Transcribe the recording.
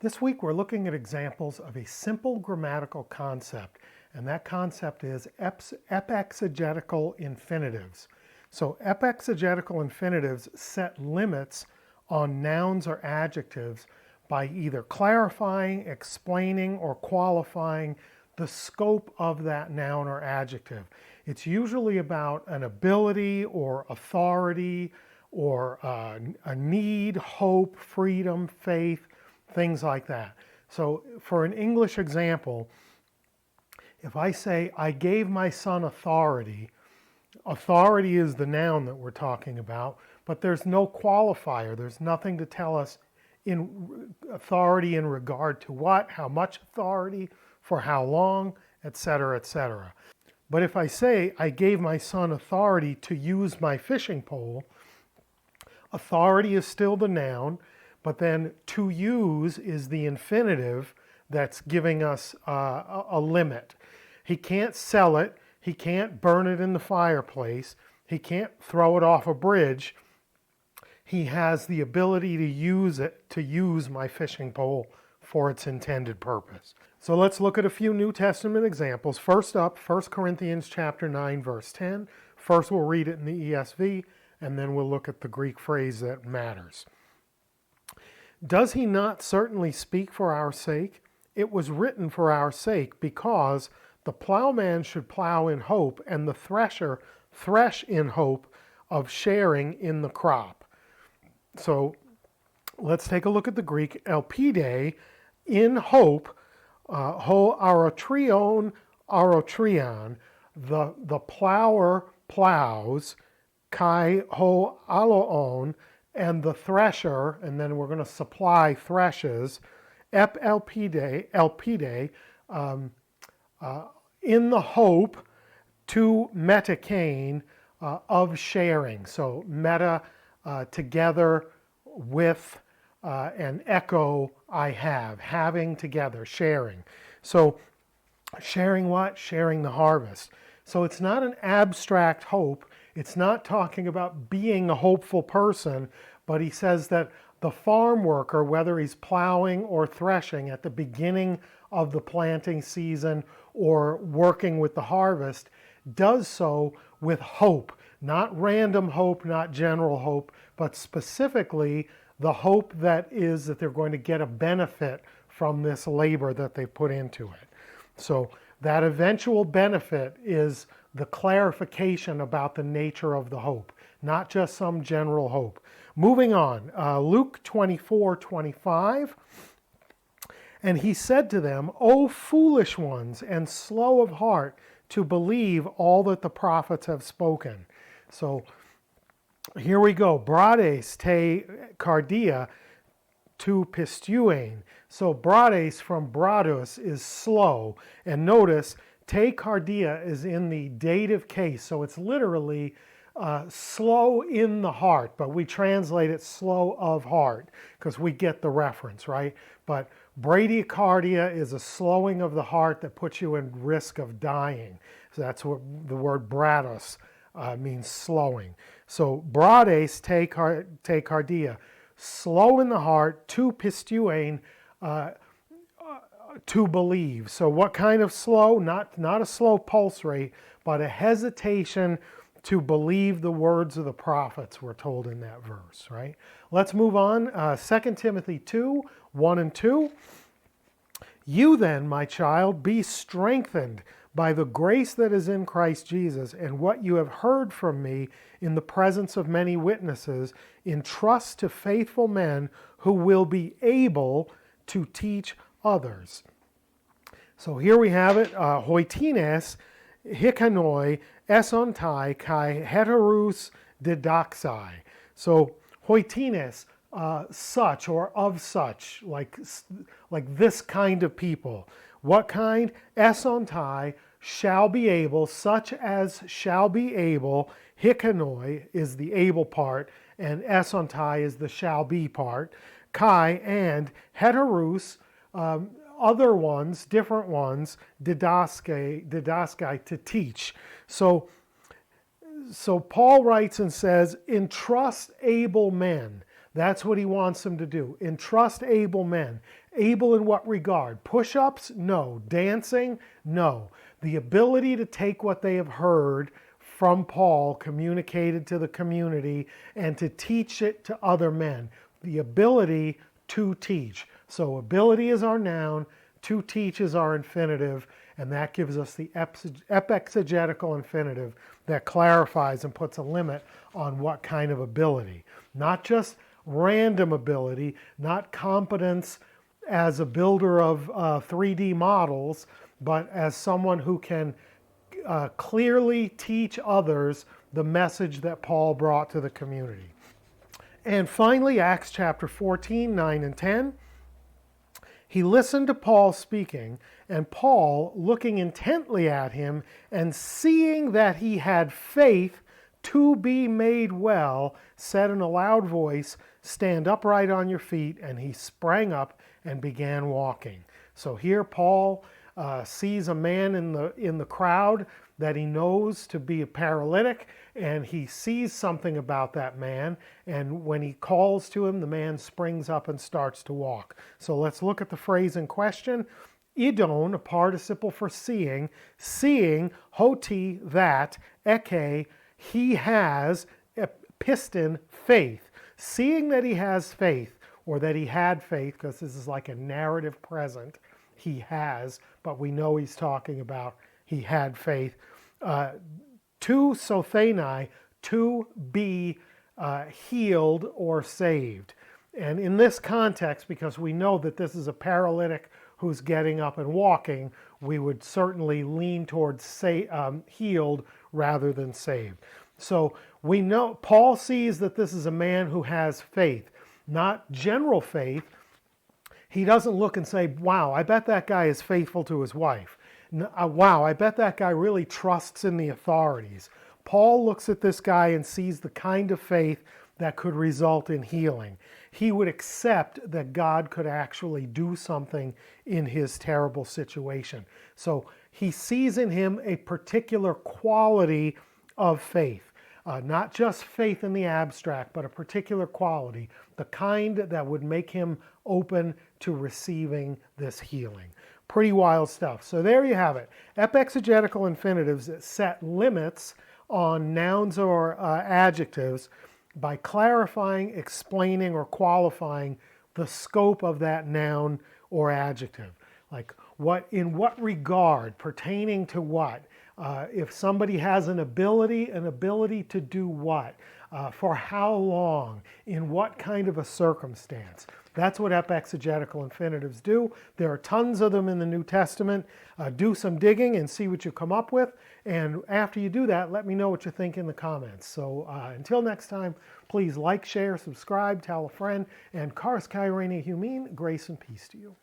This week we're looking at examples of a simple grammatical concept, and that concept is epexegetical infinitives. So epexegetical infinitives set limits on nouns or adjectives by either clarifying, explaining, or qualifying the scope of that noun or adjective. It's usually about an ability or authority or a need, hope, freedom, faith, things like that. So for an English example, if I say, I gave my son authority, authority is the noun that we're talking about, but there's no qualifier. There's nothing to tell us in authority in regard to what, how much authority, for how long, etc., etc. But if I say, I gave my son authority to use my fishing pole, authority is still the noun, but then to use is the infinitive that's giving us a limit. He can't sell it. He can't burn it in the fireplace. He can't throw it off a bridge. He has the ability to use it, to use my fishing pole for its intended purpose. So let's look at a few New Testament examples. First up, 1 Corinthians chapter 9, verse 10. First we'll read it in the ESV, and then we'll look at the Greek phrase that matters. Does he not certainly speak for our sake? It was written for our sake, because the plowman should plow in hope, and the thresher thresh in hope of sharing in the crop. So let's take a look at the Greek. Elpide, in hope, ho arotrion, the plower plows, kai ho aloon, and the thresher, and then we're going to supply threshes, elpide, in the hope, to metakain, of sharing. So meta, together with, and echo, I have, having together, sharing. So sharing what? Sharing the harvest. So it's not an abstract hope. It's not talking about being a hopeful person, but he says that the farm worker, whether he's plowing or threshing at the beginning of the planting season or working with the harvest, does so with hope. Not random hope, not general hope, but specifically the hope that is that they're going to get a benefit from this labor that they put into it. So that eventual benefit is the clarification about the nature of the hope, not just some general hope. Moving on, Luke 24:25. And he said to them, O foolish ones, and slow of heart to believe all that the prophets have spoken. So here we go. Brades te cardia tu pistuein. So brades from bradus is slow. And notice, te cardia is in the dative case. So it's literally slow in the heart. But we translate it slow of heart because we get the reference, right? But bradycardia is a slowing of the heart that puts you in risk of dying. So that's what the word bradus means, slowing. So brades te cardia, slow in the heart, to pistuein, to believe. So what kind of slow? Not a slow pulse rate, but a hesitation to believe the words of the prophets, we're told in that verse, right? Let's move on. 2 Timothy 2, 1 and 2. You then, my child, be strengthened by the grace that is in Christ Jesus, and what you have heard from me in the presence of many witnesses, entrust to faithful men who will be able to teach others. So here we have it, hoitines, hikanoi, esontai, kai heterus didaxai. So hoitines, such or of such, like this kind of people. What kind? Esontai, shall be able, such as shall be able. Hikanoi is the able part, and esontai is the shall be part. Kai and heterus, other ones, different ones, didaskai, to teach. So Paul writes and says, entrust able men. That's what he wants them to do. Entrust able men. Able in what regard? Push-ups? No. Dancing? No. The ability to take what they have heard from Paul, communicated to the community, and to teach it to other men. The ability to teach. So ability is our noun, to teach is our infinitive, and that gives us the epexegetical infinitive that clarifies and puts a limit on what kind of ability. Not just random ability, not competence as a builder of 3D models, but as someone who can clearly teach others the message that Paul brought to the community. And finally, Acts chapter 14, 9 and 10. He listened to Paul speaking, and Paul, looking intently at him and seeing that he had faith to be made well, said in a loud voice, "Stand upright on your feet." And he sprang up and began walking. So here Paul sees a man in the crowd that he knows to be a paralytic, and he sees something about that man, and when he calls to him, the man springs up and starts to walk. So let's look at the phrase in question. Idon, a participle for seeing, hoti, that, eke, he has, piston, faith. Seeing that he has faith, or that he had faith, because this is like a narrative present, he has, but we know he's talking about he had faith. To sothenai, to be healed or saved. And in this context, because we know that this is a paralytic who's getting up and walking, we would certainly lean towards healed rather than saved. So we know Paul sees that this is a man who has faith, not general faith. He doesn't look and say, wow, I bet that guy is faithful to his wife. Wow, I bet that guy really trusts in the authorities. Paul looks at this guy and sees the kind of faith that could result in healing. He would accept that God could actually do something in his terrible situation. So he sees in him a particular quality of faith. Not just faith in the abstract, but a particular quality, the kind that would make him open to receiving this healing. Pretty wild stuff. So there you have it. Epexegetical infinitives that set limits on nouns or adjectives by clarifying, explaining, or qualifying the scope of that noun or adjective. Like in what regard, pertaining to what. If somebody has an ability to do what? For how long? In what kind of a circumstance? That's what epexegetical infinitives do. There are tons of them in the New Testament. Do some digging and see what you come up with. And after you do that, let me know what you think in the comments. So until next time, please like, share, subscribe, tell a friend, and Kars Kairene Humin, grace and peace to you.